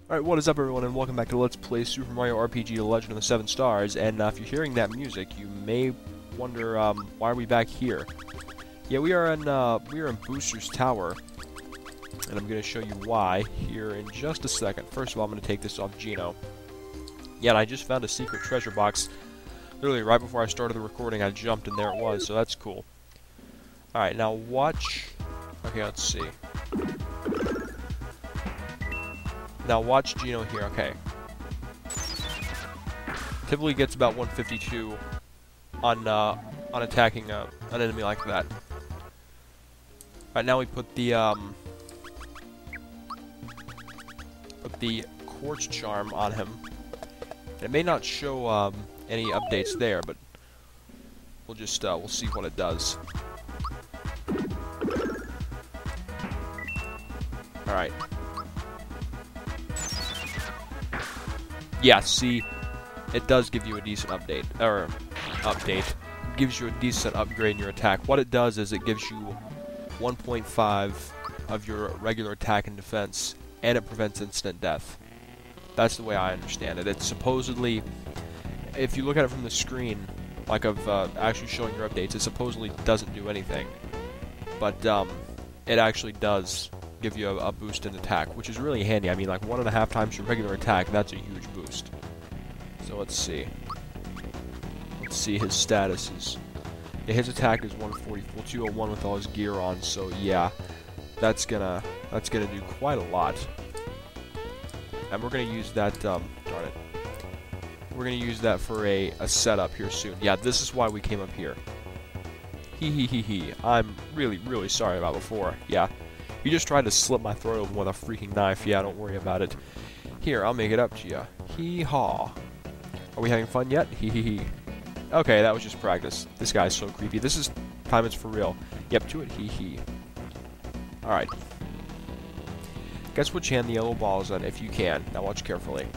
Alright, what is up everyone, and welcome back to Let's Play Super Mario RPG The Legend of the Seven Stars. And if you're hearing that music, you may wonder, why are we back here? Yeah, we are in Booster's Tower, and I'm going to show you why here in just a second. First of all, I'm going to take this off Gino. Yeah, and I just found a secret treasure box. Literally, right before I started the recording, I jumped and there it was, so that's cool. Alright, now watch... Okay, let's see. Now watch Gino here, okay. Typically gets about 152 on attacking an enemy like that. Right now we put the Quartz Charm on him. It may not show any updates there, but we'll just we'll see what it does. All right. Yeah, see, it does give you a decent update, it gives you a decent upgrade in your attack. What it does is it gives you 1.5 of your regular attack and defense, and it prevents instant death. That's the way I understand it. It's supposedly, if you look at it from the screen, like of actually showing your updates, it supposedly doesn't do anything. But it actually does give you a boost in attack, which is really handy. I mean, like 1.5 times your regular attack, that's a huge boost. So let's see. Let's see his statuses. Yeah, his attack is 144, 201 with all his gear on, so yeah, that's gonna do quite a lot. And we're gonna use that, darn it. We're gonna use that for a setup here soon. Yeah, this is why we came up here. Hee. I'm really sorry about before. Yeah. You just tried to slip my throat open with a freaking knife. Yeah, don't worry about it. Here, I'll make it up to you. Hee-haw. Are we having fun yet? Hee. Okay, that was just practice. This guy's so creepy. This is time it's for real. Yep, to it. Hee. Alright. Guess which hand the yellow ball is in, if you can. Now watch carefully.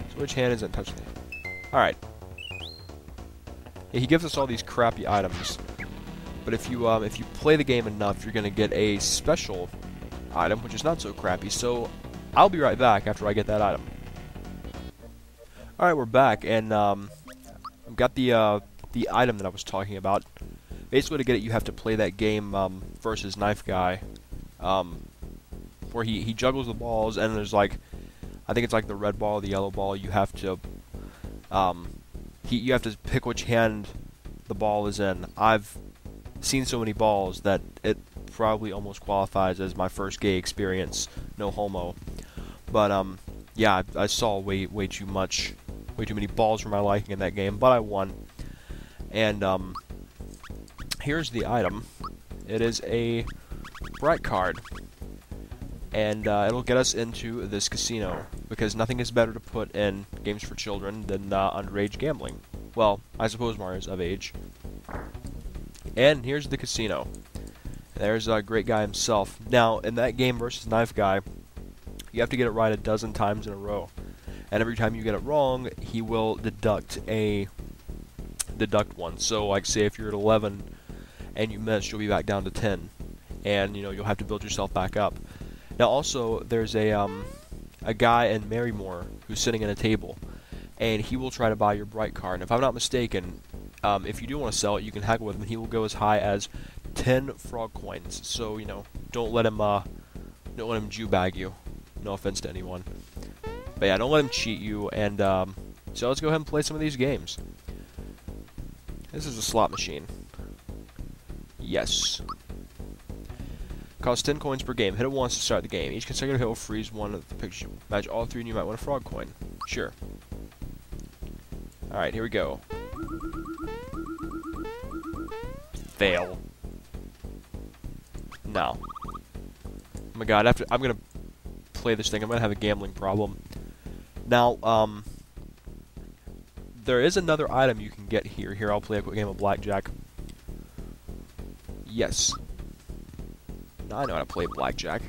So which hand is in? Touch the hand. Alright. Yeah, he gives us all these crappy items. But if you play the game enough, you're gonna get a special item, which is not so crappy. So I'll be right back after I get that item. All right, we're back, and I've got the item that I was talking about. Basically, to get it, you have to play that game versus Knife Guy, where he juggles the balls, and there's like, I think it's like the red ball, the yellow ball. You have to you have to pick which hand the ball is in. I've seen so many balls that it probably almost qualifies as my first gay experience, no homo. But yeah, I saw way too many balls for my liking in that game, but I won. And here's the item. It is a bright card, and it'll get us into this casino, because nothing is better to put in games for children than underage gambling. Well, I suppose Mario's of age. And here's the casino. There's a great guy himself. Now, in that game versus Knife Guy, you have to get it right 12 times in a row. And every time you get it wrong, he will deduct one. So, like, say if you're at 11 and you miss, you'll be back down to 10. And, you know, you'll have to build yourself back up. Now, also, there's a guy in Marymore who's sitting at a table. And he will try to buy your bright card. And if I'm not mistaken, if you do want to sell it, you can haggle with him. He will go as high as 10 frog coins. So, you know, don't let him Jew bag you. No offense to anyone. But yeah, don't let him cheat you. And so let's go ahead and play some of these games. This is a slot machine. Yes. Costs 10 coins per game. Hit it once to start the game. Each consecutive hit will freeze one of the pictures. Match all three and you might win a frog coin. Sure. Alright, here we go. Fail. No. Oh my god, I'm gonna play this thing. I'm gonna have a gambling problem. Now, there is another item you can get here. Here, I'll play a quick game of Blackjack. Yes. Now I know how to play Blackjack.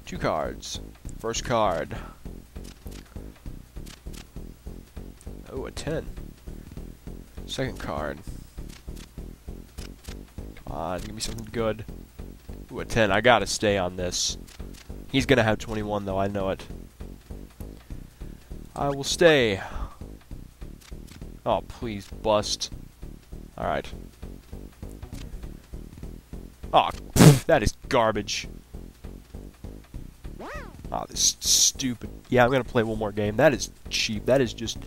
2 cards. First card. Oh, a 10. Second card. Come on, give me something good. Ooh, a 10. I gotta stay on this. He's gonna have 21, though. I know it. I will stay. Oh, please, bust. Alright. Oh, that is garbage. Oh, this stupid... Yeah, I'm gonna play one more game. That is cheap. That is just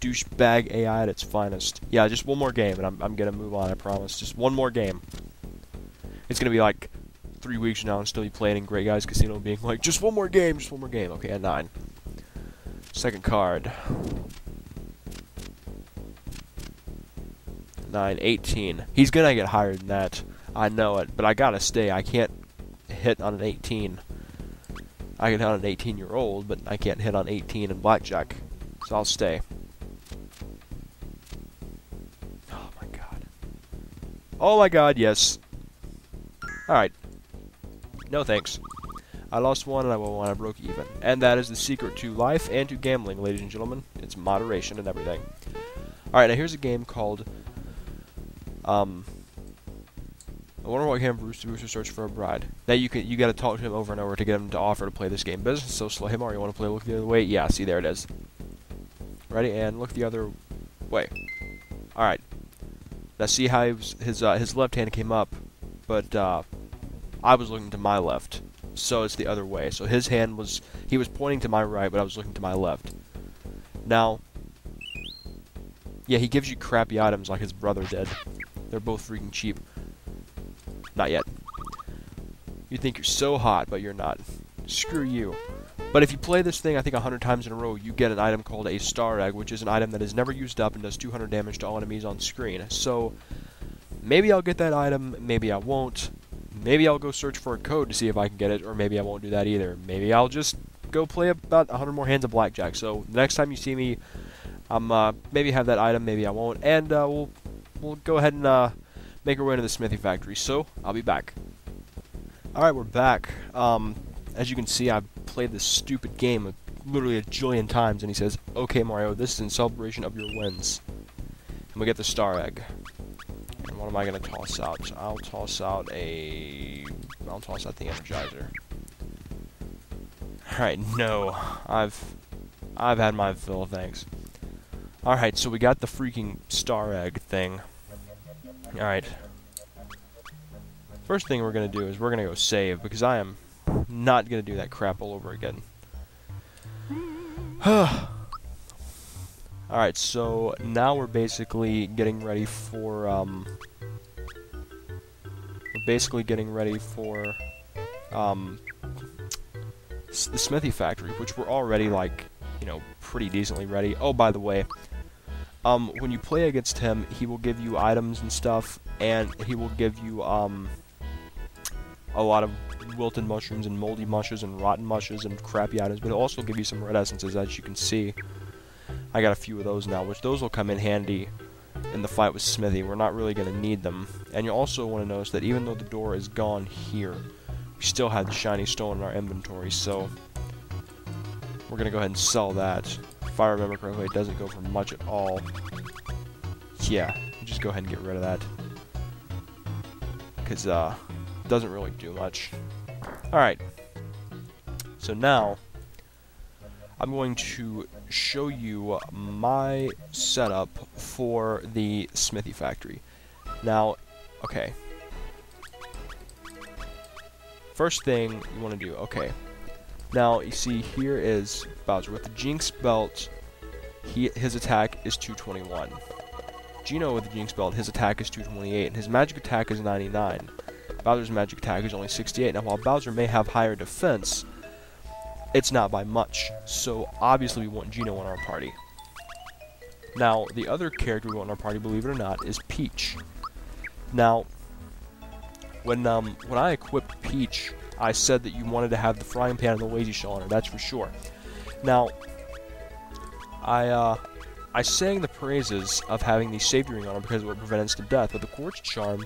douchebag AI at its finest. Yeah, just one more game, and I'm gonna move on, I promise. Just one more game. It's gonna be like 3 weeks from now and still be playing in Great Guys Casino being like, just one more game, just one more game. Okay, at 9. Second card. 9, 18. He's gonna get higher than that. I know it, but I gotta stay. I can't hit on an 18. I can hit on an 18-year-old, but I can't hit on 18 in Blackjack. So I'll stay. Oh my god. Oh my god, yes. Alright. No thanks. I lost one and I won one. I broke even. And that is the secret to life and to gambling, ladies and gentlemen. It's moderation and everything. Alright, now here's a game called... I wonder what can Brewster search for a bride. Now you gotta talk to him over and over to get him to offer to play this game. Business is so slow. Hey Mario, you wanna play? Look the other way? Yeah, see there it is. Ready? And look the other way. Alright. Now see how his left hand came up, but I was looking to my left. So it's the other way. So his hand was he was pointing to my right, but I was looking to my left. Now yeah, he gives you crappy items like his brother did. They're both freaking cheap. Not yet. You think you're so hot, but you're not. Screw you. But if you play this thing, I think 100 times in a row, you get an item called a Star Egg, which is an item that is never used up and does 200 damage to all enemies on screen. So, maybe I'll get that item, maybe I won't. Maybe I'll go search for a code to see if I can get it, or maybe I won't do that either. Maybe I'll just go play about 100 more hands of Blackjack. So, the next time you see me, maybe have that item, maybe I won't, and we'll go ahead and make our way to the smithy factory. So, I'll be back. Alright, we're back. As you can see, I've played this stupid game literally a jillion times, and he says, okay Mario, this is in celebration of your wins. And we get the Star Egg. And what am I going to toss out? I'll toss out the Energizer. Alright, no. I've had my fill, thanks. Alright, so we got the freaking Star Egg thing. Alright. First thing we're going to do is we're going to go save, because I am not going to do that crap all over again. Alright, so now we're basically getting ready for, the smithy factory, which we're already, like, you know, pretty decently ready. Oh, by the way, when you play against him, he will give you items and stuff, and he will give you, a lot of wilted mushrooms and moldy mushes and rotten mushes and crappy items, but he'll also give you some red essences, as you can see. I got a few of those now, which those will come in handy in the fight with Smithy. We're not really going to need them. And you also want to notice that even though the door is gone here, we still have the shiny stone in our inventory, so we're going to go ahead and sell that. If I remember correctly, it doesn't go for much at all. Yeah, just go ahead and get rid of that. Because, it doesn't really do much. Alright. So now, I'm going to show you my setup for the smithy factory. Now, okay. First thing you want to do, okay. Now, you see, here is Bowser. With the Jinx belt, his attack is 221. Gino with the Jinx belt, his attack is 228, and his magic attack is 99. Bowser's magic attack is only 68. Now, while Bowser may have higher defense, it's not by much. So, obviously, we want Gino in our party. Now, the other character we want in our party, believe it or not, is Peach. Now, when I equipped Peach, I said that you wanted to have the frying pan and the lazy shell on her. That's for sure. Now, I sang the praises of having the safety ring on her because it would prevent instant death, but the Quartz Charm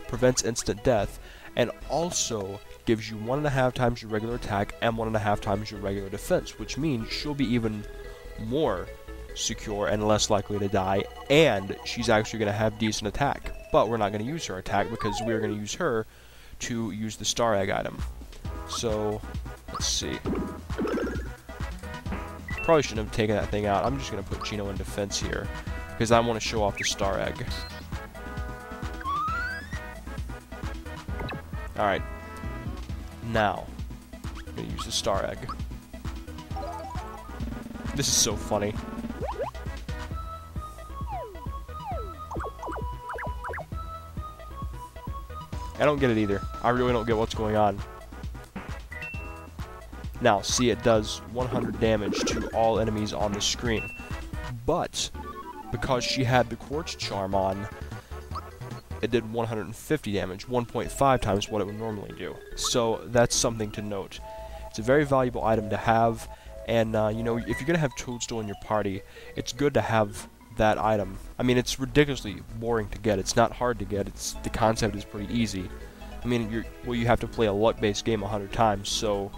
prevents instant death, and also gives you 1.5 times your regular attack and 1.5 times your regular defense, which means she'll be even more secure and less likely to die, and she's actually going to have decent attack. But we're not going to use her attack because we're going to use her to use the star egg item. So, let's see. Probably shouldn't have taken that thing out. I'm just going to put Gino in defense here, because I want to show off the star egg. Alright. Now, I'm going to use the star egg. This is so funny. I don't get it either. I really don't get what's going on. Now, see, it does 100 damage to all enemies on the screen. But, because she had the Quartz Charm on, it did 150 damage, 1.5 times what it would normally do. So, that's something to note. It's a very valuable item to have, and, you know, if you're going to have Toadstool in your party, it's good to have that item. I mean, it's ridiculously boring to get. It's not hard to get. The concept is pretty easy. I mean, you have to play a luck-based game 100 times, so,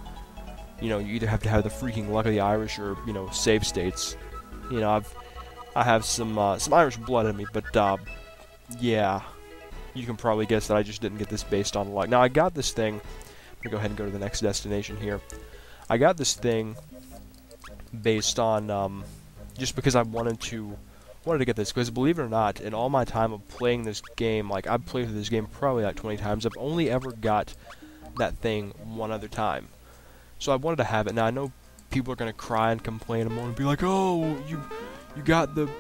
you know, you either have to have the freaking luck of the Irish or, you know, save states. You know, I have some Irish blood in me, but, yeah. You can probably guess that I just didn't get this based on luck. Now, I got this thing. I'm gonna go ahead and go to the next destination here. I got this thing based on, just because I wanted to get this, because believe it or not, in all my time of playing this game, like, I've played through this game probably like 20 times, I've only ever got that thing one other time. So I wanted to have it. Now, I know people are going to cry and complain and be like, oh, you got the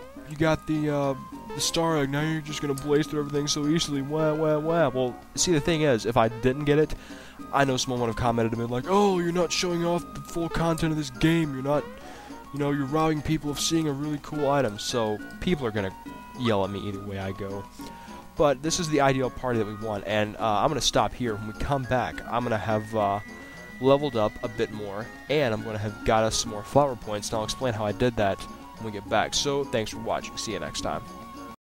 star egg, now you're just going to blaze through everything so easily, wah, wah, wah. Well, see, the thing is, if I didn't get it, I know someone would have commented to me like, oh, you're not showing off the full content of this game, you're not, you know, you're robbing people of seeing a really cool item. So people are going to yell at me either way I go. But this is the ideal party that we want, and I'm going to stop here. When we come back, I'm going to have leveled up a bit more, and I'm going to have got us some more flower points, and I'll explain how I did that when we get back. So thanks for watching. See you next time.